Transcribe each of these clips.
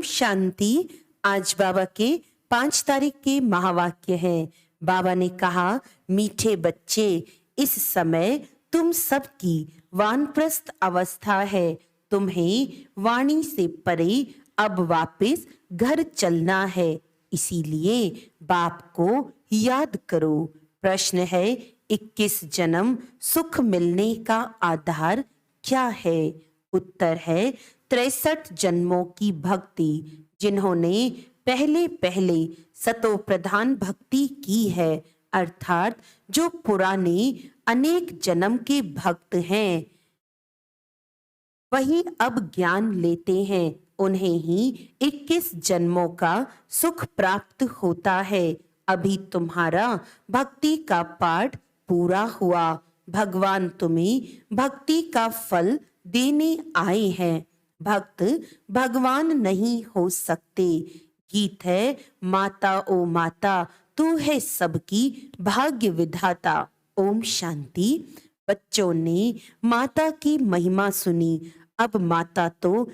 शांति। आज बाबा के 5 तारीख के महावाक्य हैं। बाबा ने कहा, मीठे बच्चे, इस समय तुम सबकी वानप्रस्थ अवस्था है। तुम्हें वाणी से परे अब वापस घर चलना है, इसीलिए बाप को याद करो। प्रश्न है, 21 जन्म सुख मिलने का आधार क्या है? उत्तर है 63 जन्मों की भक्ति। जिन्होंने पहले पहले सतो प्रधान भक्ति की है, अर्थात जो पुराने अनेक जन्म के भक्त हैं, वही अब ज्ञान लेते हैं। उन्हें ही 21 जन्मों का सुख प्राप्त होता है। अभी तुम्हारा भक्ति का पाठ पूरा हुआ। भगवान तुम्हें भक्ति का फल देने आए हैं। भक्त भगवान नहीं हो सकते। गीत है, माता ओ माता तू है सबकी भाग्य विधाता। ओम शांति। बच्चों ने माता की महिमा सुनी। अब माता को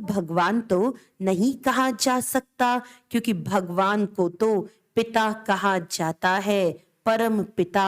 भगवान तो नहीं कहा जा सकता, क्योंकि भगवान को तो पिता कहा जाता है, परम पिता।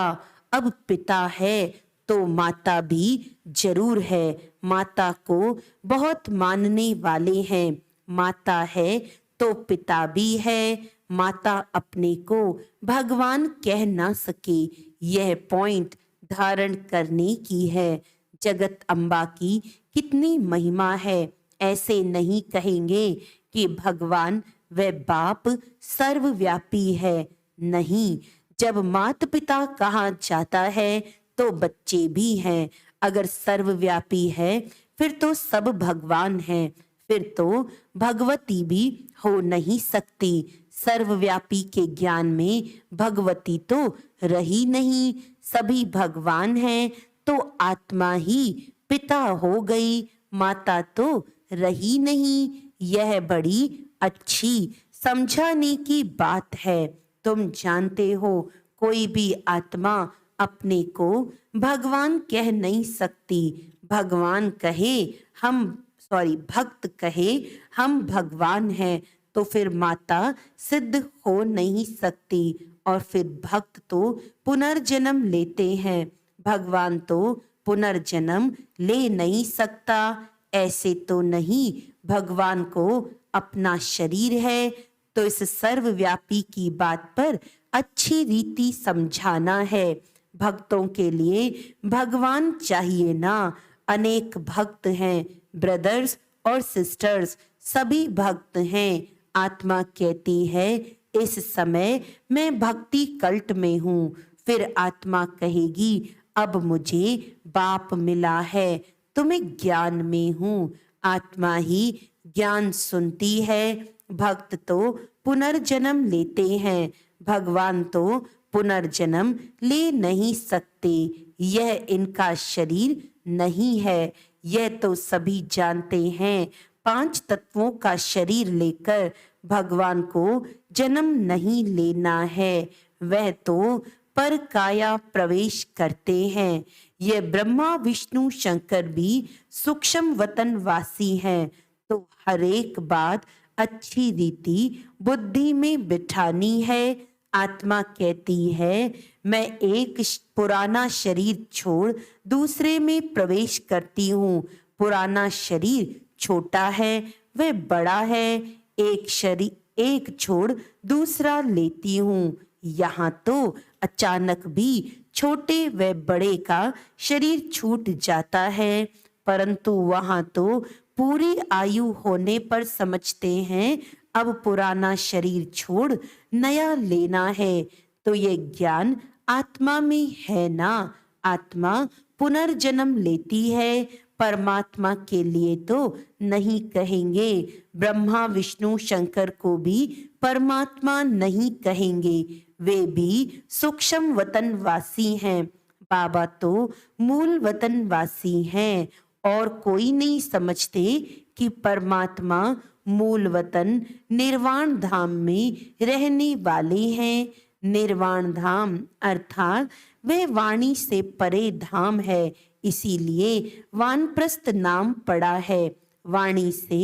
अब पिता है तो माता भी जरूर है। माता को बहुत मानने वाले हैं। माता है तो पिता भी है। माता अपने को भगवान कह ना सके, यह पॉइंट धारण करने की है। जगत अम्बा की कितनी महिमा है। ऐसे नहीं कहेंगे कि भगवान व बाप सर्वव्यापी है। नहीं, जब माता पिता कहा जाता है तो बच्चे भी हैं। अगर सर्वव्यापी है फिर तो सब भगवान हैं, फिर तो भगवती भी हो नहीं सकती। सर्वव्यापी के ज्ञान में भगवती तो रही नहीं। सभी भगवान हैं तो आत्मा ही पिता हो गई, माता तो रही नहीं। यह बड़ी अच्छी समझाने की बात है। तुम जानते हो, कोई भी आत्मा अपने को भगवान कह नहीं सकती। भक्त कहे हम भगवान हैं, तो फिर माता सिद्ध हो नहीं सकती। और फिर भक्त तो पुनर्जन्म लेते हैं, भगवान तो पुनर्जन्म ले नहीं सकता। ऐसे तो नहीं, भगवान को अपना शरीर है। तो इस सर्वव्यापी की बात पर अच्छी रीति समझाना है। भक्तों के लिए भगवान चाहिए ना। अनेक भक्त हैं, ब्रदर्स और सिस्टर्स सभी भक्त हैं। आत्मा कहती है, इस समय मैं भक्ति कल्ट में हूँ। फिर आत्मा कहेगी, अब मुझे बाप मिला है तो मैं ज्ञान में हूँ। आत्मा ही ज्ञान सुनती है। भक्त तो पुनर्जन्म लेते हैं, भगवान तो पुनर्जन्म ले नहीं सकते। यह इनका शरीर नहीं है, यह तो सभी जानते हैं। 5 तत्वों का शरीर लेकर भगवान को जन्म नहीं लेना है। वह तो पर काया प्रवेश करते हैं। ये ब्रह्मा विष्णु शंकर भी सूक्ष्म वतन वासी हैं। तो हर एक बात अच्छी रीति बुद्धि में बिठानी है। आत्मा कहती है, मैं एक पुराना शरीर छोड़ दूसरे में प्रवेश करती हूँ। पुराना शरीर छोटा है, वह बड़ा है। एक छोड़ दूसरा लेती हूँ। यहाँ तो अचानक भी छोटे व बड़े का शरीर छूट जाता है, परंतु वहाँ तो पूरी आयु होने पर समझते हैं अब पुराना शरीर छोड़ नया लेना है। तो ये ज्ञान आत्मा में है ना। आत्मा पुनर्जन्म लेती है, परमात्मा के लिए तो नहीं कहेंगे। ब्रह्मा विष्णु शंकर को भी परमात्मा नहीं कहेंगे, वे भी सूक्ष्म वतन वासी हैं। बाबा तो मूल वतन वासी हैं। और कोई नहीं समझते कि परमात्मा मूल वतन निर्वाण धाम में रहने वाले हैं। निर्वाण धाम अर्थात वह वाणी से परे धाम है, इसीलिए वानप्रस्थ नाम पड़ा है। वाणी से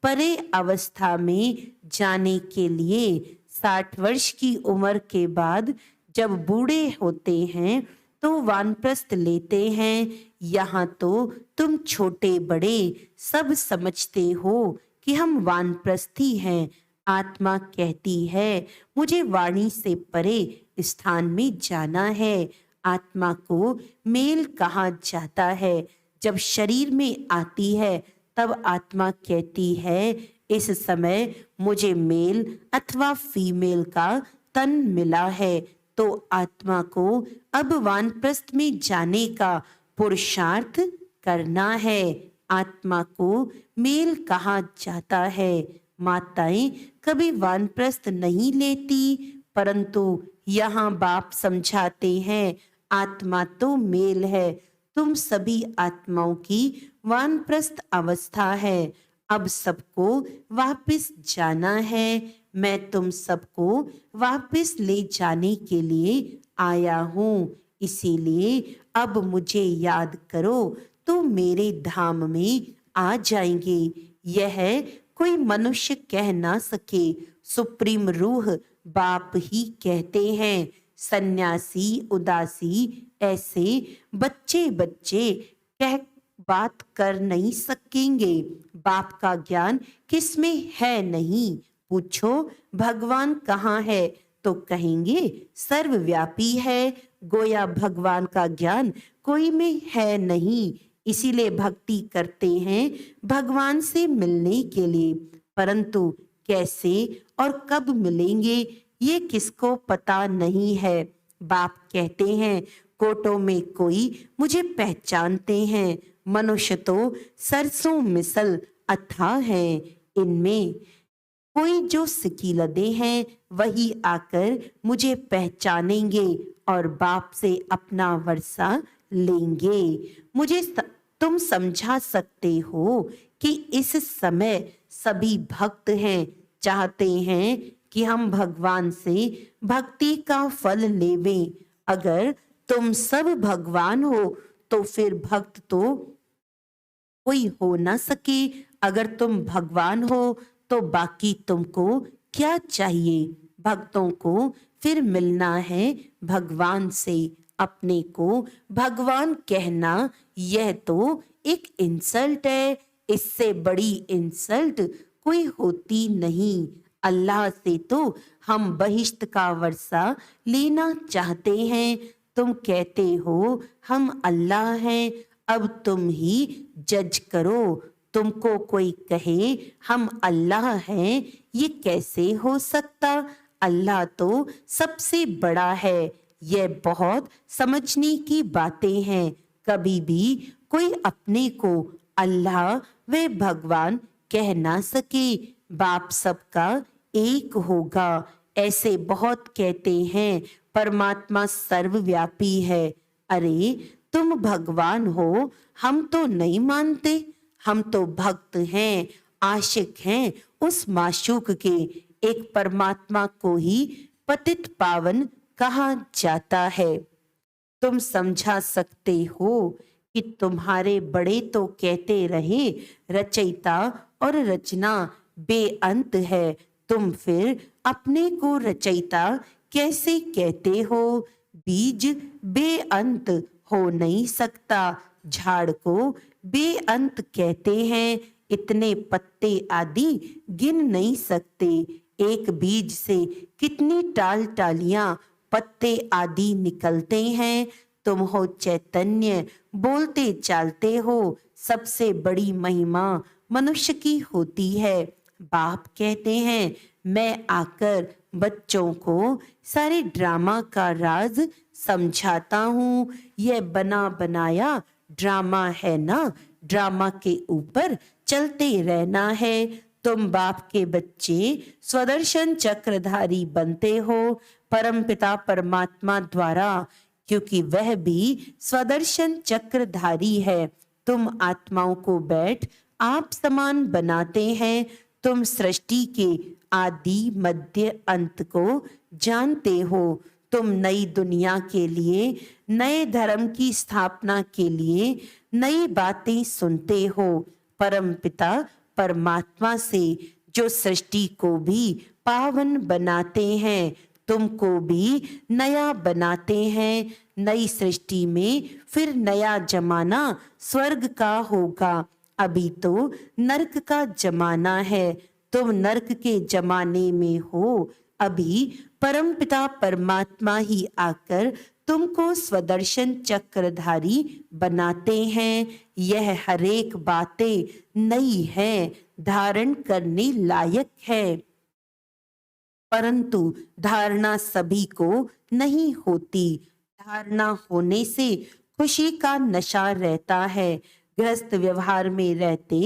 परे अवस्था में जाने के लिए 60 वर्ष की उम्र के बाद जब बूढ़े होते हैं तो वानप्रस्थ लेते हैं। यहाँ तो तुम छोटे बड़े सब समझते हो कि हम वानप्रस्थी हैं। आत्मा कहती है मुझे वाणी से परे स्थान में जाना है। आत्मा को मेल कहा जाता है। जब शरीर में आती है तब आत्मा कहती है इस समय मुझे मेल अथवा फीमेल का तन मिला है, तो आत्मा को अब वानप्रस्थ में जाने का पुरुषार्थ करना है। आत्मा को मेल कहा जाता है। माताएं कभी वानप्रस्थ नहीं लेती, परंतु यहाँ बाप समझाते हैं आत्मा तो मेल है। तुम सभी आत्माओं की वानप्रस्थ अवस्था है। अब सबको वापस जाना है। मैं तुम सबको वापस ले जाने के लिए आया हूँ। इसीलिए अब मुझे याद करो तो मेरे धाम में आ जाएंगे। यह कोई मनुष्य कह ना सके, सुप्रीम रूह बाप ही कहते हैं। सन्यासी उदासी ऐसे बच्चे बच्चे कह बात कर नहीं सकेंगे। बाप का ज्ञान किसमें है नहीं। पूछो भगवान कहाँ है तो कहेंगे सर्वव्यापी है। गोया भगवान का ज्ञान कोई में है नहीं। इसीलिए भक्ति करते हैं भगवान से मिलने के लिए, परंतु कैसे और कब मिलेंगे ये किसको पता नहीं है। बाप कहते हैं कोटों में कोई मुझे पहचानते हैं। मनुष्य तो सरसों मिसल अथाह हैं। इनमें कोई जो सिकीलदे हैं वही आकर मुझे पहचानेंगे और बाप से अपना वर्षा लेंगे। मुझे तुम समझा सकते हो कि इस समय सभी भक्त हैं, चाहते हैं कि हम भगवान से भक्ति का फल लेवें। अगर तुम सब भगवान हो तो फिर भक्त तो कोई हो ना सके। अगर तुम भगवान हो तो बाकी तुमको क्या चाहिए। भक्तों को फिर मिलना है भगवान से। अपने को भगवान कहना यह तो एक इंसल्ट है। इससे बड़ी इंसल्ट कोई होती नहीं। अल्लाह से तो हम बहिश्त का वर्षा लेना चाहते हैं। तुम कहते हो हम अल्लाह हैं। अब तुम ही जज करो। तुमको कोई कहे हम अल्लाह हैं, ये कैसे हो सकता। अल्लाह तो सबसे बड़ा है। यह बहुत समझने की बातें हैं। कभी भी कोई अपने को अल्लाह व भगवान कह ना सके। बाप सबका एक होगा ऐसे बहुत कहते हैं। परमात्मा सर्वव्यापी है। अरे तुम भगवान हो, हम तो नहीं मानते। हम तो भक्त हैं, आशिक हैं उस माशूक के। एक परमात्मा को ही पतित पावन कहा जाता है। तुम समझा सकते हो कि तुम्हारे बड़े तो कहते रहे रचयिता और रचना बेअंत है। तुम फिर अपने को रचयिता कैसे कहते हो। बीज बेअंत हो नहीं सकता। झाड़ को बेअंत कहते हैं। इतने पत्ते आदि गिन नहीं सकते। एक बीज से कितनी टाल टालियां पत्ते आदि निकलते हैं। तुम हो चैतन्य, बोलते चालते हो। सबसे बड़ी महिमा मनुष्य की होती है। बाप कहते हैं मैं आकर बच्चों को सारे ड्रामा का राज समझाता हूँ। यह बना बनाया ड्रामा है ना, ड्रामा के ऊपर चलते रहना है। तुम बाप के बच्चे स्वदर्शन चक्रधारी बनते हो परमपिता परमात्मा द्वारा, क्योंकि वह भी स्वदर्शन चक्रधारी है। तुम आत्माओं को बैठ आप समान बनाते हैं। तुम सृष्टि के आदि मध्य अंत को जानते हो। तुम नई दुनिया के लिए, नए धर्म की स्थापना के लिए नई बातें सुनते हो। परमपिता परमात्मा से, जो सृष्टि को भी पावन बनाते हैं, तुमको भी नया बनाते हैं। नई सृष्टि में फिर नया जमाना स्वर्ग का होगा। अभी तो नरक का जमाना है, तुम नरक के जमाने में हो। अभी परमपिता परमात्मा ही आकर तुमको स्वदर्शन चक्रधारी बनाते हैं। यह हरेक बातें नई है, धारण करने लायक है, परंतु धारणा सभी को नहीं होती। धारणा होने से खुशी का नशा रहता है। गृहस्थ व्यवहार में रहते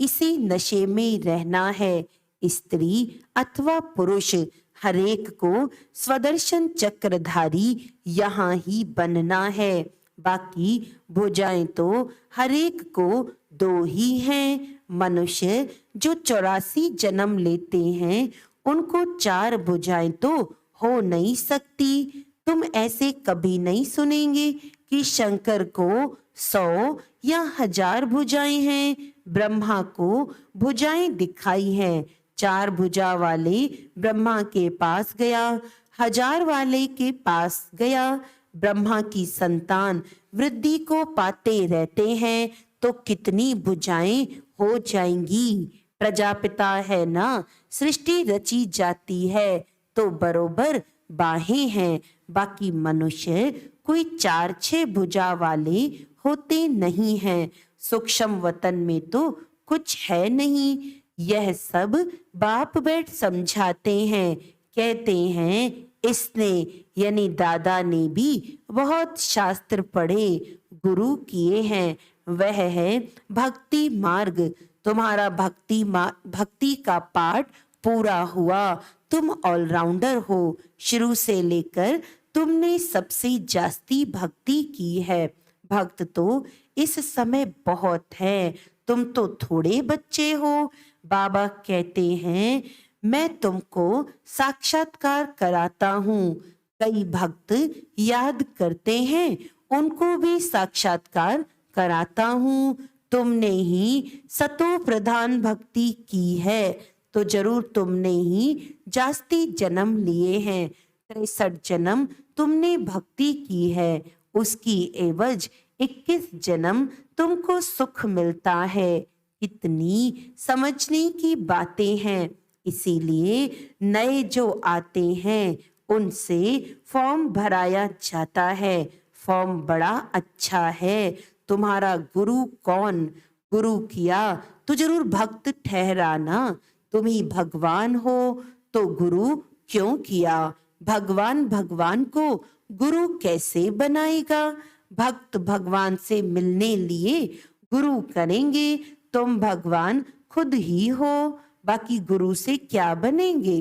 इसी नशे में रहना है। स्त्री अथवा पुरुष हरेक को स्वदर्शन चक्रधारी यहाँ ही बनना है। बाकी भुजाएं तो हरेक को दो ही हैं। मनुष्य जो 84 जन्म लेते हैं, उनको 4 भुजाएं तो हो नहीं सकती। तुम ऐसे कभी नहीं सुनेंगे कि शंकर को 100 या 1000 भुजाएं हैं। ब्रह्मा को भुजाएं दिखाई हैं। 4 भुजा वाले ब्रह्मा के पास गया, 1000 वाले के पास गया। ब्रह्मा की संतान वृद्धि को पाते रहते हैं, तो कितनी भुजाएं हो जाएंगी। प्रजापिता है ना, सृष्टि रची जाती है तो बरोबर बाहें हैं। बाकी मनुष्य कोई 4-6 भुजा वाले होते नहीं हैं। सूक्ष्म वतन में तो कुछ है नहीं। यह सब बाप बैठ समझाते हैं। कहते हैं इसने यानी दादा ने भी बहुत शास्त्र पढ़े, गुरु किए हैं। वह है भक्ति मार्ग। तुम्हारा भक्ति का पाठ पूरा हुआ। तुम ऑलराउंडर हो। शुरू से लेकर तुमने सबसे जास्ती भक्ति की है। भक्त तो इस समय बहुत है, तुम तो थोड़े बच्चे हो। बाबा कहते हैं मैं तुमको साक्षात्कार कराता हूँ। कई भक्त याद करते हैं, उनको भी साक्षात्कार कराता हूँ। तुमने ही सतो प्रधान भक्ति की है, तो जरूर तुमने ही जास्ती जन्म लिए हैं। 63 जन्म तुमने भक्ति की है, उसकी एवज 21 जन्म तुमको सुख मिलता है। कितनी समझने की बातें हैं। इसीलिए नए जो आते हैं उनसे फॉर्म भराया जाता है। फॉर्म बड़ा अच्छा है। तुम्हारा गुरु कौन? गुरु किया तो जरूर भक्त ठहराना। तुम ही भगवान हो तो गुरु क्यों किया? भगवान को गुरु कैसे बनाएगा? भक्त भगवान से मिलने लिए गुरु करेंगे। तुम भगवान खुद ही हो, बाकी गुरु से क्या बनेंगे?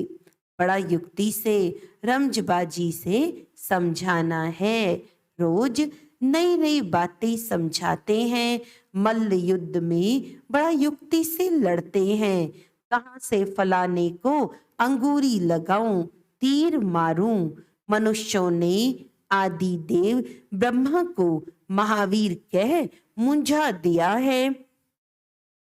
बड़ा युक्ति से रमजबाजी से समझाना है। रोज नई नई बातें समझाते हैं। मल्ल युद्ध में बड़ा युक्ति से लड़ते हैं। कहाँ से फलाने को अंगूरी लगाऊं, तीर मारूं। मनुष्यों ने आदि देव ब्रह्मा को महावीर कह मुंझा दिया है।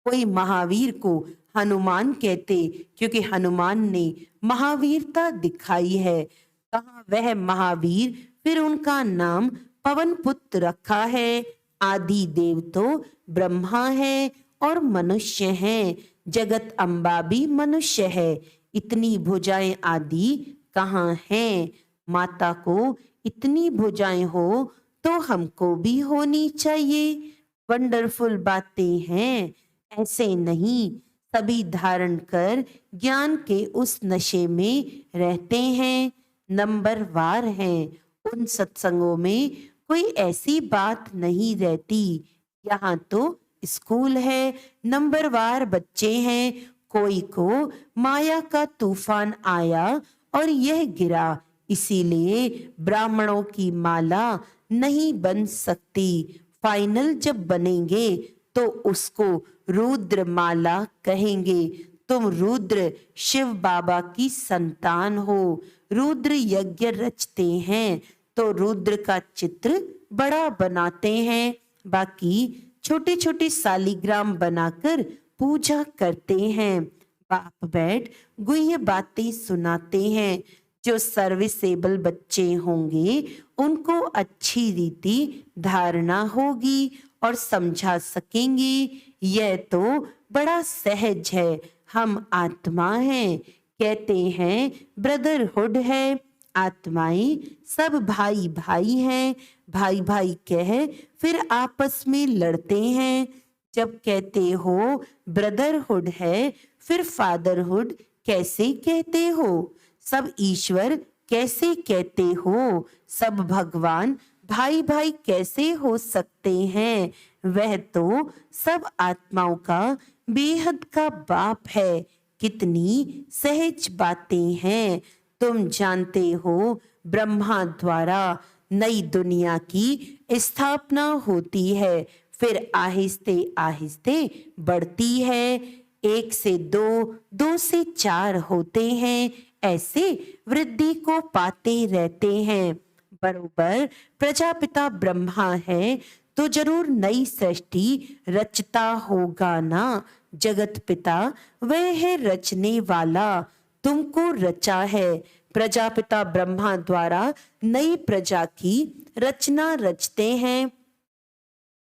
कोई महावीर को हनुमान कहते, क्योंकि हनुमान ने महावीरता दिखाई है। कहाँ वह महावीर, फिर उनका नाम पवन पुत्र रखा है। आदि देव तो ब्रह्मा है और मनुष्य हैं। जगत अम्बा भी मनुष्य है। इतनी भुजाएं आदि कहाँ हैं? माता को इतनी भुजाएं हो तो हमको भी होनी चाहिए। वंडरफुल बातें हैं। ऐसे नहीं, सभी धारण कर ज्ञान के उस नशे में रहते हैं। नंबरवार हैं। उन सत्संगों में कोई ऐसी बात नहीं रहती। यहाँ तो स्कूल है, नंबरवार बच्चे हैं। कोई को माया का तूफान आया और यह गिरा, इसीलिए ब्राह्मणों की माला नहीं बन सकती। फाइनल जब बनेंगे तो उसको रुद्र माला कहेंगे। तुम रुद्र शिव बाबा की संतान हो। रुद्र यज्ञ रचते हैं तो रुद्र का चित्र बड़ा बनाते हैं। बाकी छोटे छोटे सालिग्राम बनाकर पूजा करते हैं। बाप बैठ गुह्य बातें सुनाते हैं। जो सर्विसेबल बच्चे होंगे उनको अच्छी रीति धारणा होगी और समझा सकेंगे। यह तो बड़ा सहज है, हम आत्मा हैं। कहते हैं ब्रदरहुड है, आत्माएं सब भाई भाई हैं। भाई भाई कह फिर आपस में लड़ते हैं। जब कहते हो ब्रदरहुड है फिर फादरहुड कैसे कहते हो? सब ईश्वर कैसे कहते हो? सब भगवान भाई भाई कैसे हो सकते हैं? वह तो सब आत्माओं का बेहद का बाप है। कितनी सहज बातें हैं। तुम जानते हो ब्रह्मा द्वारा नई दुनिया की स्थापना होती है, फिर आहिस्ते आहिस्ते बढ़ती है। 1 से 2, 2 से 4 होते हैं। ऐसे वृद्धि को पाते रहते हैं। बरोबर प्रजापिता ब्रह्मा है तो जरूर नई सृष्टि रचता होगा ना। जगत पिता वह है रचने वाला, तुमको रचा है। प्रजापिता ब्रह्मा द्वारा नई प्रजा की रचना रचते हैं,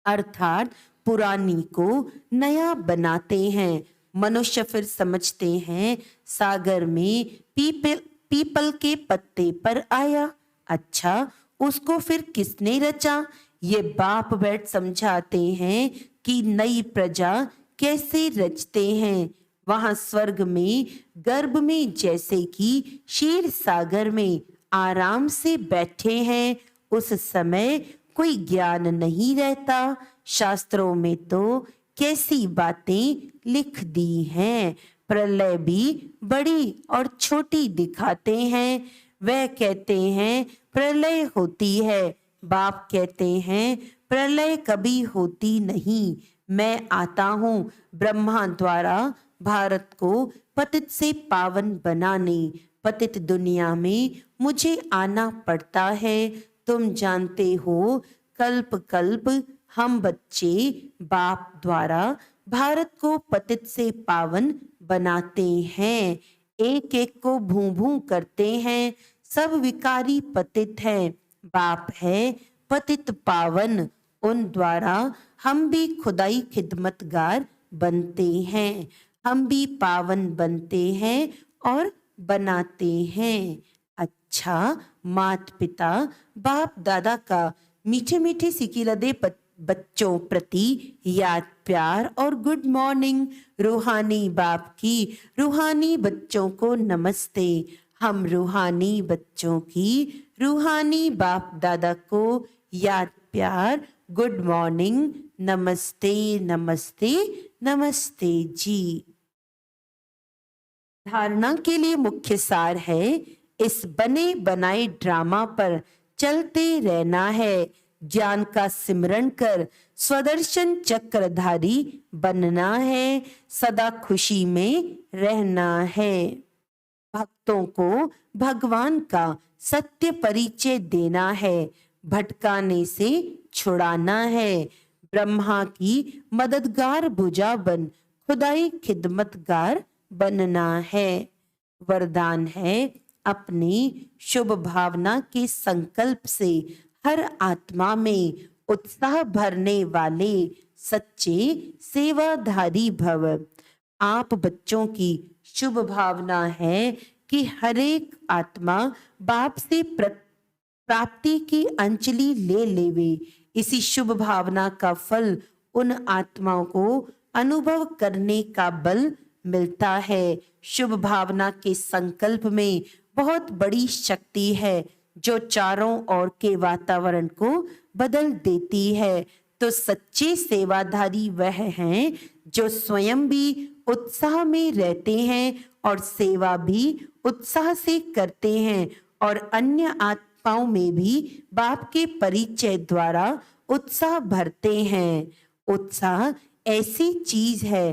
अर्थात पुरानी को नया बनाते हैं। मनुष्य फिर समझते हैं सागर में पीपल के पत्ते पर आया। अच्छा, उसको फिर किसने रचा? ये बाप बैठ समझाते हैं कि नई प्रजा कैसे रचते हैं। वहां स्वर्ग में गर्भ में जैसे कि क्षीर सागर में आराम से बैठे हैं, उस समय कोई ज्ञान नहीं रहता। शास्त्रों में तो कैसी बातें लिख दी हैं। प्रलय भी बड़ी और छोटी दिखाते हैं। वह कहते हैं प्रलय होती है, बाप कहते हैं प्रलय कभी होती नहीं। मैं आता हूँ ब्रह्मा द्वारा भारत को पतित से पावन बनाने। पतित दुनिया में मुझे आना पड़ता है। तुम जानते हो कल्प कल्प हम बच्चे बाप द्वारा भारत को पतित से पावन बनाते हैं। एक एक को भूं भूं करते हैं। सब विकारी पतित हैं। बाप है पतित पावन, उन द्वारा हम भी खुदाई खिदमतगार बनते हैं। हम भी पावन बनते हैं और बनाते हैं। अच्छा, मात पिता बाप दादा का मीठे मीठे सिकिलदे बच्चों प्रति याद प्यार और गुड मॉर्निंग। रूहानी बाप की रूहानी बच्चों को नमस्ते। हम रूहानी बच्चों की रूहानी बाप दादा को याद प्यार गुड मॉर्निंग, नमस्ते नमस्ते नमस्ते जी। धारणा के लिए मुख्य सार है, इस बने बनाए ड्रामा पर चलते रहना है। ज्ञान का सिमरण कर स्वदर्शन चक्रधारी बनना है। सदा खुशी में रहना है। भक्तों को भगवान का सत्य परिचय देना है। भटकाने से छुड़ाना है। ब्रह्मा की मददगार भुजा बन खुदाई खिदमतगार बनना है। वरदान है, अपनी शुभ भावना के संकल्प से हर आत्मा में उत्साह भरने वाले सच्चे सेवाधारी भव। आप बच्चों की शुभ भावना है कि हरेक आत्मा बाप से प्राप्ति की अंजलि ले लेवे। इसी शुभ भावना का फल उन आत्माओं को अनुभव करने का बल मिलता है। शुभ भावना के संकल्प में बहुत बड़ी शक्ति है जो चारों ओर के वातावरण को बदल देती है। तो सच्चे सेवाधारी वह हैं जो स्वयं भी उत्साह में रहते हैं और सेवा भी उत्साह से करते हैं और अन्य आत्माओं में भी बाप के परिचय द्वारा उत्साह भरते हैं। उत्साह ऐसी चीज है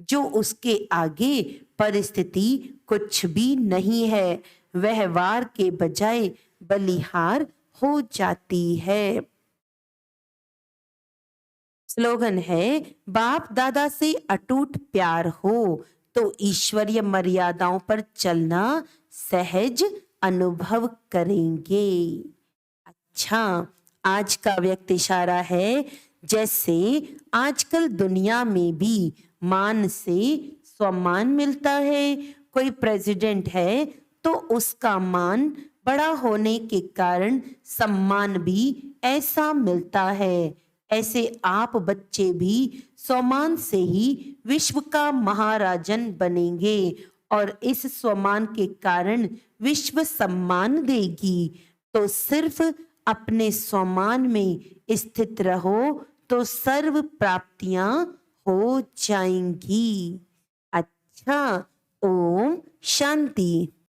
जो उसके आगे परिस्थिति कुछ भी नहीं है। वह वार के बजाय बलिहार हो जाती है। स्लोगन है, बाप दादा से अटूट प्यार हो तो ईश्वरीय मर्यादाओं पर चलना सहज अनुभव करेंगे। अच्छा, आज का व्यक्त इशारा है, जैसे आजकल दुनिया में भी मान से सम्मान मिलता है। कोई प्रेसिडेंट है तो उसका मान बड़ा होने के कारण सम्मान भी ऐसा मिलता है। ऐसे आप बच्चे भी सम्मान से ही विश्व का महाराजन बनेंगे और इस सम्मान के कारण विश्व सम्मान देगी। तो सिर्फ अपने सम्मान में स्थित रहो तो सर्व प्राप्तियां हो जाएंगी। अच्छा, ओम शांति।